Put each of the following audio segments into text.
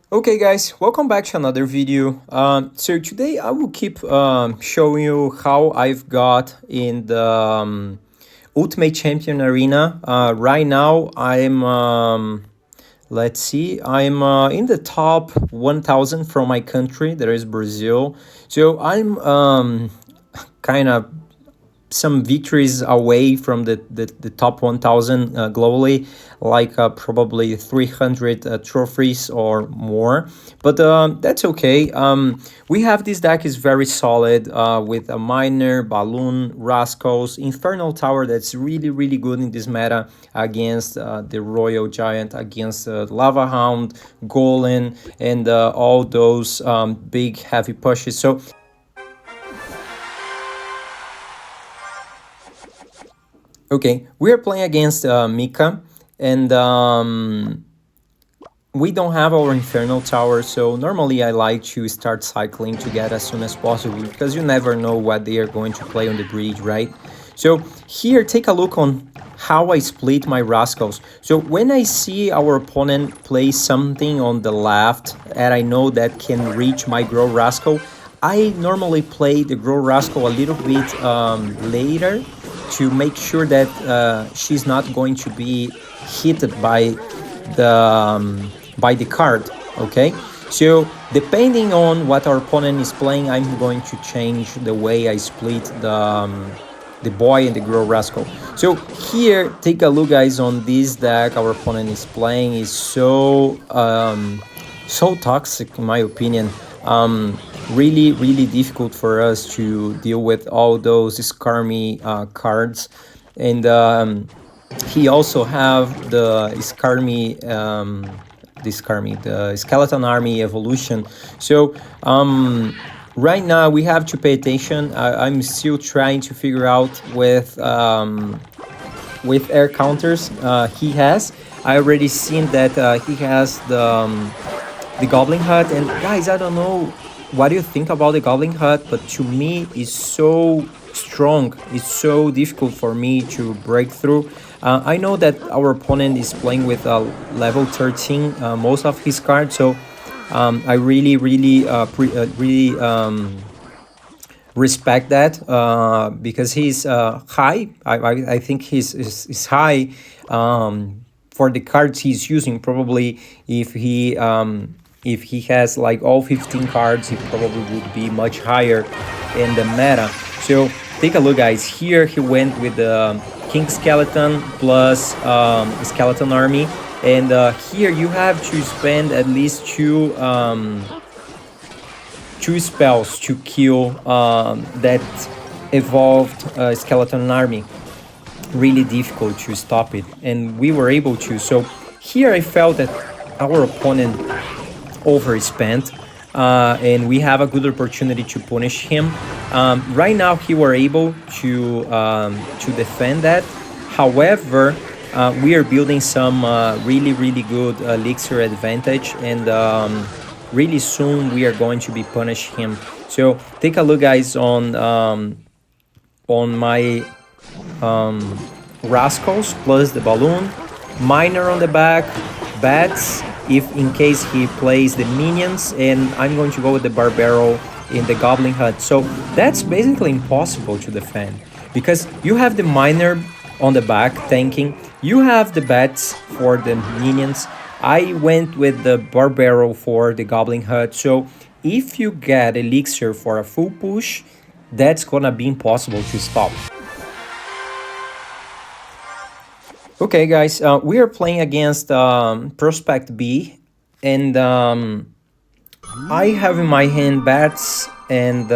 Okay guys, welcome back to another video. So today I will keep showing you how I've got in the Ultimate Champion Arena. Right now I'm, let's see, I'm in the top 1000 from my country, that is Brazil. So I'm kind of some victories away from the top 1000 globally, like probably 300 trophies or more, but that's okay. We have this deck is very solid with a miner, balloon, rascals, Inferno Tower that's really good in this meta against the royal giant, against lava hound, golem, and all those big heavy pushes. So okay, we are playing against Mika, and we don't have our Inferno Tower, so normally I like to start cycling to get as soon as possible, because you never know what they are going to play on the bridge, right? So here, take a look on how I split my Rascals. So when I see our opponent play something on the left, and I know that can reach my Grow Rascal, I normally play the Grow Rascal a little bit later, to make sure that she's not going to be hit by the card. Okay, so depending on what our opponent is playing, I'm going to change the way I split the boy and the Grow Rascal. So here, take a look guys on this deck our opponent is playing is so so toxic in my opinion. Really difficult for us to deal with all those Skarmy cards, and he also have the the skeleton army evolution. So right now we have to pay attention. I'm still trying to figure out with air counters he has. I already seen that he has the Goblin Hut, and guys, I don't know what do you think about the Goblin Hut, but to me it's so strong, it's so difficult for me to break through. I know that our opponent is playing with level 13 most of his cards, so I really respect that because he's high. I think he's high for the cards he's using. Probably if he has like all 15 cards, he probably would be much higher in the meta. So take a look guys, here he went with the King Skeleton plus Skeleton Army, and here you have to spend at least two spells to kill that evolved Skeleton Army. Really difficult to stop it, and we were able to. So here I felt that our opponent overspent, and we have a good opportunity to punish him. Right now he were able to defend that. However, we are building some really good elixir advantage, and really soon we are going to be punish him. So take a look guys on my Rascals plus the balloon, miner on the back, bats if in case he plays the minions, and I'm going to go with the Barbaro in the Goblin Hut. So that's basically impossible to defend, because you have the miner on the back tanking, you have the bats for the minions. I went with the Barbaro for the Goblin Hut. So if you get elixir for a full push, that's gonna be impossible to stop. Okay guys, we are playing against Prospect B, and I have in my hand bats and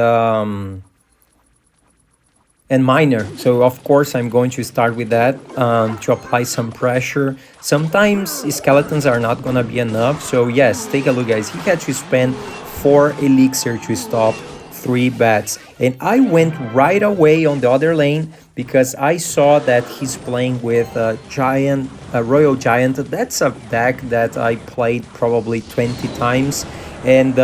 miner. So of course I'm going to start with that to apply some pressure. Sometimes skeletons are not gonna be enough, so yes, take a look guys, he had to spend 4 elixir to stop 3 bats, and I went right away on the other lane because I saw that he's playing with a royal giant. That's a deck that I played probably 20 times, and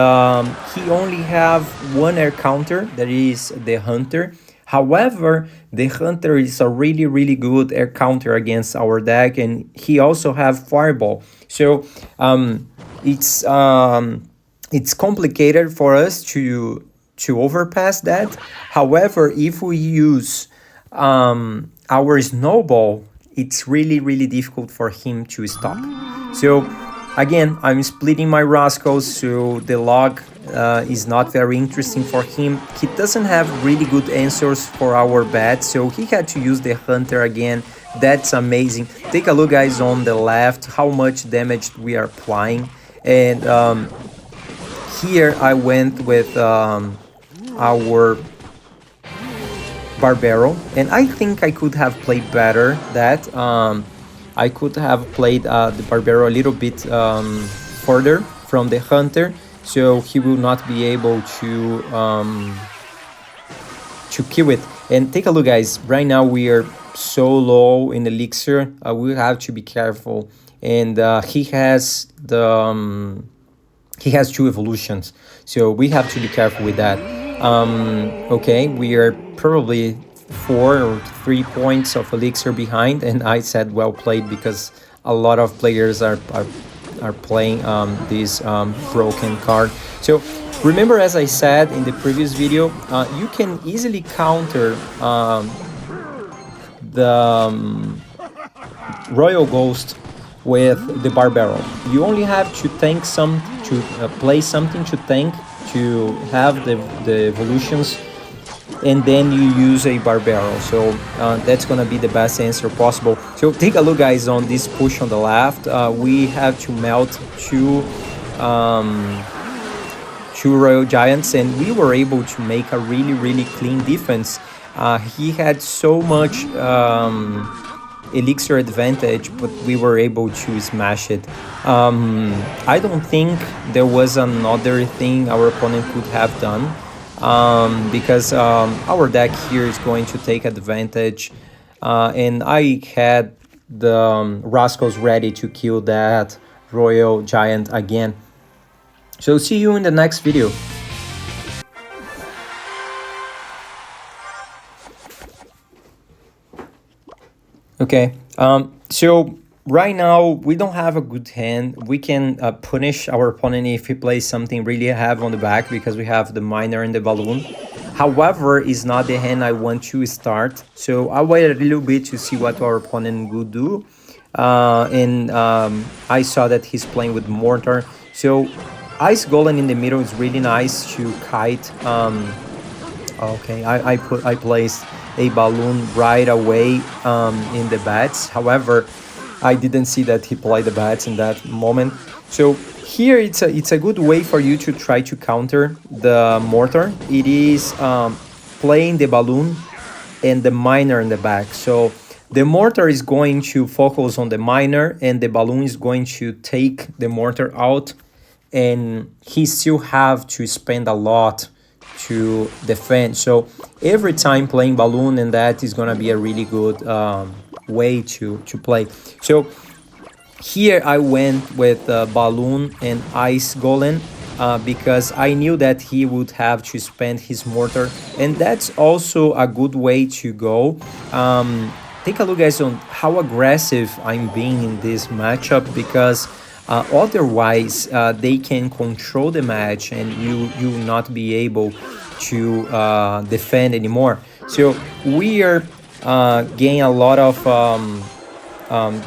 he only have one air counter, that is the hunter. However, the hunter is a really good air counter against our deck, and he also have fireball. So it's complicated for us to overpass that. However, if we use our snowball, it's really difficult for him to stop. So again, I'm splitting my Rascals, so the log is not very interesting for him. He doesn't have really good answers for our bats, so he had to use the Hunter again. That's amazing. Take a look, guys, on the left, how much damage we are applying. And here I went with our Barbaro, and I think I could have played better that. I could have played the Barbaro a little bit further from the Hunter, so he will not be able to kill it. And take a look, guys, right now we are so low in elixir. We have to be careful. And he has two evolutions, so we have to be careful with that. Okay, we are probably 4 or 3 points of elixir behind, and I said well played because a lot of players are playing this broken card. So remember, as I said in the previous video, you can easily counter the Royal Ghost with the Barbaro. You only have to tank play something to tank to have the evolutions, and then you use a Barbaro. So that's gonna be the best answer possible. So take a look, guys, on this push on the left. We have to melt two Royal Giants, and we were able to make a really clean defense. He had so much elixir advantage, but we were able to smash it. I don't think there was another thing our opponent could have done, because our deck here is going to take advantage, and I had the Rascals ready to kill that Royal Giant again. So see you in the next video. Okay, so right now we don't have a good hand. We can punish our opponent if he plays something really heavy on the back, because we have the miner and the balloon. However, it's not the hand I want to start, so I waited a little bit to see what our opponent would do. And I saw that he's playing with mortar, so Ice Golem in the middle is really nice to kite. Okay, I placed a balloon right away in the bats. However, I didn't see that he played the bats in that moment. So here it's a good way for you to try to counter the mortar. It is playing the balloon and the miner in the back. So the mortar is going to focus on the miner, and the balloon is going to take the mortar out, and he still have to spend a lot to defend. So every time playing balloon, and that is gonna be a really good way to play. So here I went with balloon and Ice Golem because I knew that he would have to spend his mortar, and that's also a good way to go. Take a look, guys, on how aggressive I'm being in this matchup, because otherwise they can control the match and you will not be able to defend anymore. So we are gaining a lot of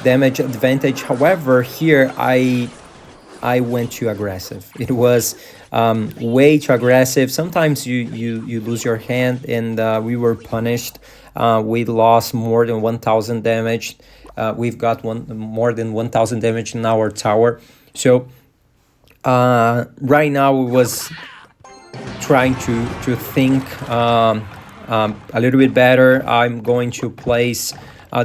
damage advantage. However, here I went too aggressive. It was way too aggressive. Sometimes you lose your hand, and we were punished. We lost more than 1,000 damage. We've got more than 1,000 damage in our tower. So right now we was trying to think a little bit better. I'm going to place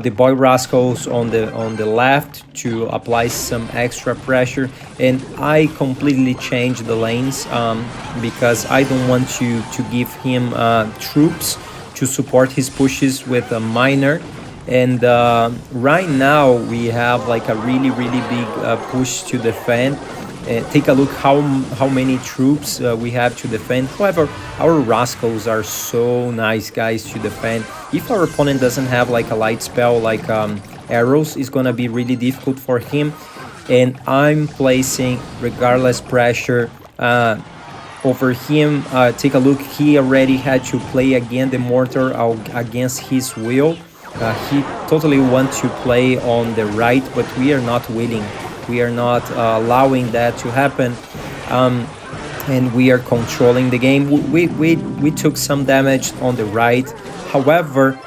the boy Rascals on the left to apply some extra pressure, and I completely changed the lanes because I don't want to give him troops to support his pushes with a miner. And right now we have like a really big push to defend. Take a look how many troops we have to defend. However, our Rascals are so nice, guys, to defend. If our opponent doesn't have like a light spell like arrows, it's gonna be really difficult for him. and I'm placing regardless pressure over him. Take a look, he already had to play again the mortar against his will. He totally wants to play on the right, but we are not willing. We are not allowing that to happen. And we are controlling the game. We took some damage on the right. However,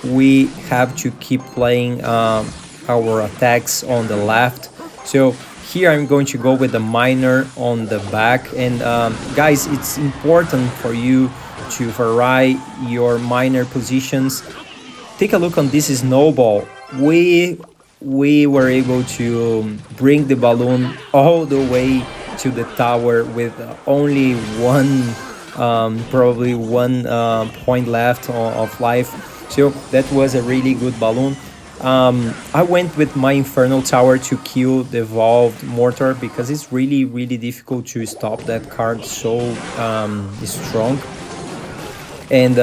we have to keep playing our attacks on the left. So here I'm going to go with the miner on the back. And guys, it's important for you to vary your miner positions. Take a look on this snowball. We were able to bring the balloon all the way to the tower with only one probably one point left of life. So that was a really good balloon. I went with my Inferno Tower to kill the evolved mortar because it's really difficult to stop that card so strong. And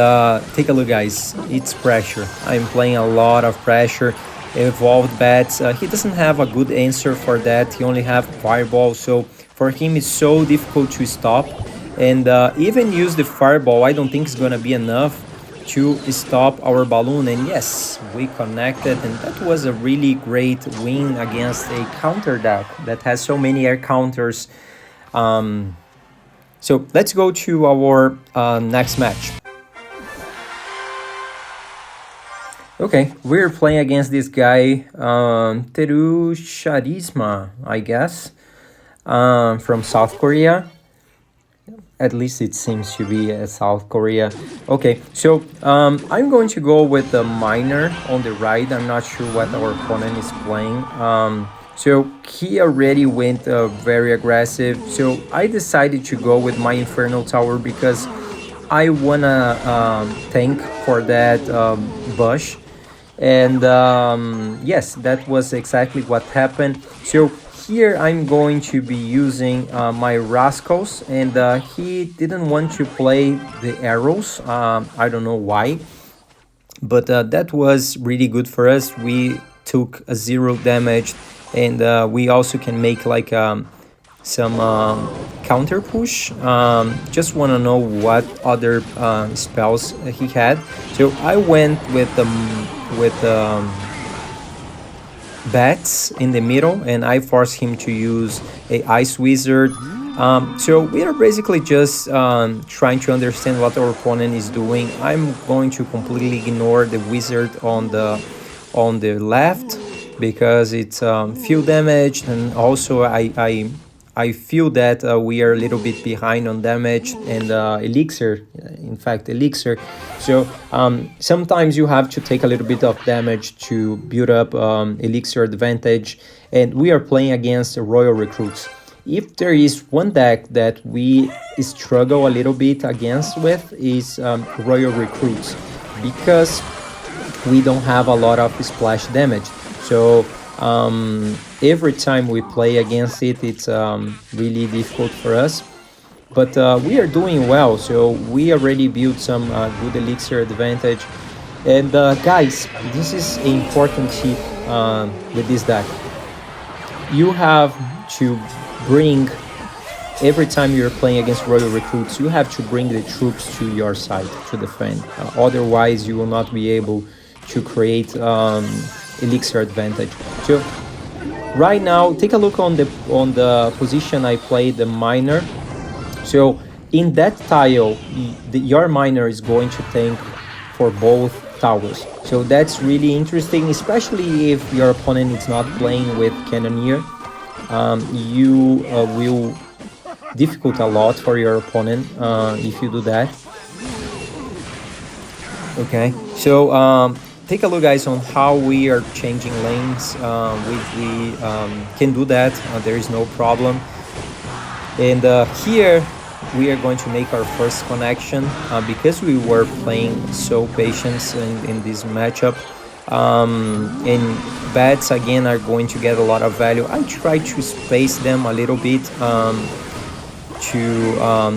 take a look, guys, it's pressure. I'm playing a lot of pressure. Evolved bats, he doesn't have a good answer for that. He only have fireball, so for him it's so difficult to stop. And even use the fireball, I don't think it's gonna be enough to stop our balloon. And yes, we connected, and that was a really great win against a counter deck that has so many air counters. So let's go to our next match. Okay, we're playing against this guy, Teru Charisma, I guess, from South Korea. At least it seems to be South Korea. Okay, so I'm going to go with the miner on the right. I'm not sure what our opponent is playing. So he already went very aggressive. So I decided to go with my Inferno Tower because I wanna tank for that bush. And yes, that was exactly what happened. So here I'm going to be using my Rascals, and he didn't want to play the arrows. I don't know why, but that was really good for us. We took a 0 damage, and we also can make like some counter push. Just want to know what other spells he had. So I went with bats in the middle, and I forced him to use a ice wizard. So we are basically just trying to understand what our opponent is doing. I'm going to completely ignore the wizard on the left because it's few damage, and also I feel that we are a little bit behind on damage and elixir, in fact elixir. So sometimes you have to take a little bit of damage to build up elixir advantage, and we are playing against royal recruits. If there is one deck that we struggle a little bit against with is royal recruits, because we don't have a lot of splash damage. So every time we play against it, it's really difficult for us. But we are doing well, so we already built some good elixir advantage. And guys, this is an important tip with this deck. You have to bring, every time you're playing against royal recruits, you have to bring the troops to your side to defend. Otherwise, you will not be able to create elixir advantage. So right now, take a look on the position I played the miner. So in that tile, your miner is going to tank for both towers. So that's really interesting, especially if your opponent is not playing with cannoneer. You will difficult a lot for your opponent if you do that. Okay, so take a look, guys, on how we are changing lanes. We can do that. There is no problem. And here we are going to make our first connection because we were playing so patient in this matchup. And bats again are going to get a lot of value. I try to space them a little bit to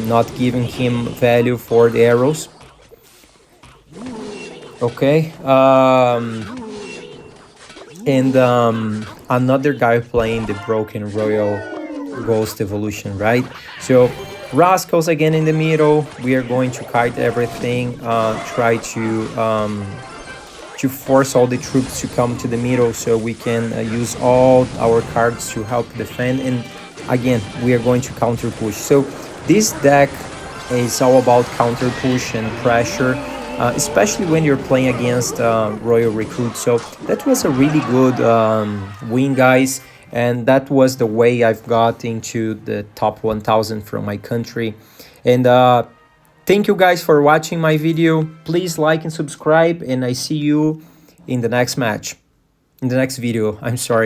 not giving him value for the arrows. Okay, and another guy playing the broken royal ghost evolution, right? So Rascals again in the middle. We are going to kite everything, try to force all the troops to come to the middle so we can use all our cards to help defend. And again, we are going to counter push. So this deck is all about counter push and pressure, especially when you're playing against royal recruits. So that was a really good win, guys, and that was the way I've got into the top 1000 from my country. And thank you guys for watching my video. Please like and subscribe, and I see you in the next match, in the next video. I'm sorry.